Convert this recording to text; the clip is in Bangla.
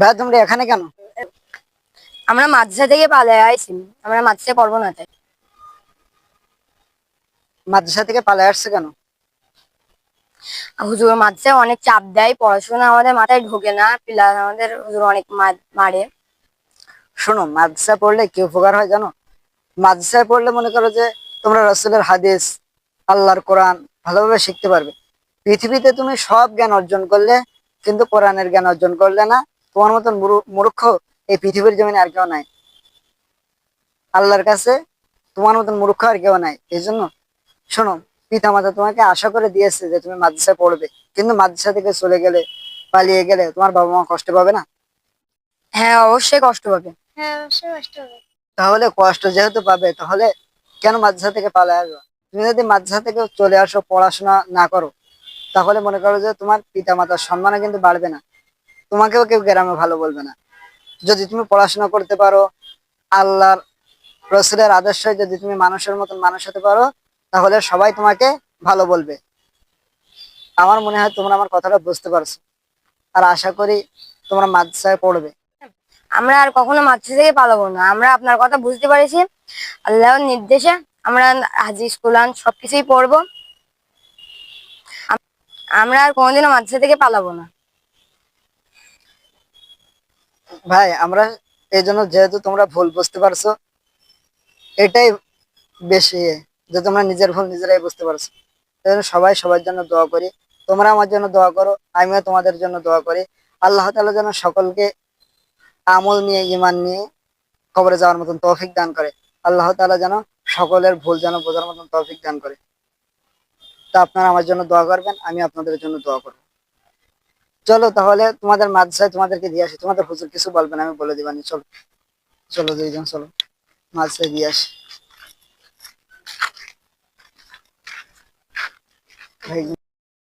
ভাই তোমরা এখানে কেন? আমরা মাদ্রাসা থেকে পালিয়ে আইছি। আমরা মাদ্রাসা পড়বো না তাই। মাদ্রাসা থেকে পালিয়ে আসছে কেন? হুজুর মাদ্রাসায় অনেক চাপ দেয়, পড়াশোনা আমাদের মাথায় ঢোকে না, প্লাস আমাদের হুজুর অনেক মারে। শোনো, মাদ্রাসা পড়লে কি উপকার হয় জানো? মাদ্রাসায় পড়লে মনে করো যে তোমরা রাসূলের হাদিস, আল্লাহর কোরআন ভালোভাবে শিখতে পারবে। পৃথিবীতে তুমি সব জ্ঞান অর্জন করলে কিন্তু কোরআনের জ্ঞান অর্জন করলে না। তোমার মতন মূর্খ এই পৃথিবীর জমিনে আর কেউ নাই। আল্লাহর কাছে তোমার মতন মূর্খ আর কেউ নাই। এই জন্য শোনো, পিতা মাতা তোমাকে আশা করে দিয়েছে যে তুমি মাদ্রাসায় পড়বে, কিন্তু মাদ্রাসা থেকে চলে গেলে, পালিয়ে গেলে তোমার বাবা মা কষ্ট পাবে না? হ্যাঁ, অবশ্যই কষ্ট পাবে। তাহলে কষ্ট যেহেতু পাবে, তাহলে কেন মাদ্রাসা থেকে পালিয়ে আসবে? তুমি যদি মাদ্রাসা থেকে চলে আসো, পড়াশোনা না করো, তাহলে মনে করো যে তোমার পিতা মাতার সম্মানও কিন্তু বাড়বে না, তোমাকেও কেউ গ্রামে ভালো বলবে না। যদি তুমি পড়াশোনা করতে পারো, আল্লাহর রসুলের আদর্শে যদি তুমি মানুষের মতন মানুষ হতে পারো, তাহলে সবাই তোমাকে ভালো বলবে। আমার মনে হয় তোমরা আমার কথাটা বুঝতে পারছো, আর আশা করি তোমরা মাদ্রাসায় পড়বে। আমরা আর কখনো মাদ্রাসা থেকে পালাবো না। আমরা আপনার কথা বুঝতে পারছি। আল্লাহর নির্দেশে আমরা হাদিস কোরআন সবকিছুই পড়বো। আমরা আর কোনোদিনও মাদ্রাসা থেকে পালাবো না। ভাই আমরা এই জন্য, যেহেতু তোমরা ভুল বুঝতে পারছো, এটাই বেশি যে তোমরা নিজের ভুল নিজেরাই বুঝতে পারছো। এই জন্য সবাই সবার জন্য দোয়া করি। তোমরা আমার জন্য দোয়া করো, আমিও তোমাদের জন্য দোয়া করি। আল্লাহ তাআলা যেন সকলকে আমল নিয়ে, ঈমান নিয়ে কবরে যাওয়ার মতন তৌফিক দান করে। আল্লাহ তাআলা যেন সকলের ভুল যেন বোঝার মতন তৌফিক দান করে। তা আপনারা আমার জন্য দোয়া করবেন, আমি আপনাদের জন্য দোয়া করবো। চলো তাহলে তোমাদের মাদ্রাসায় তোমাদেরকে দিয়ে আসি। তোমাদের হুজুর কিছু বলবেন, আমি বলে দিবানি। চলো, চলো দুইজন, চলো মাদ্রাসায় দিয়ে আসি।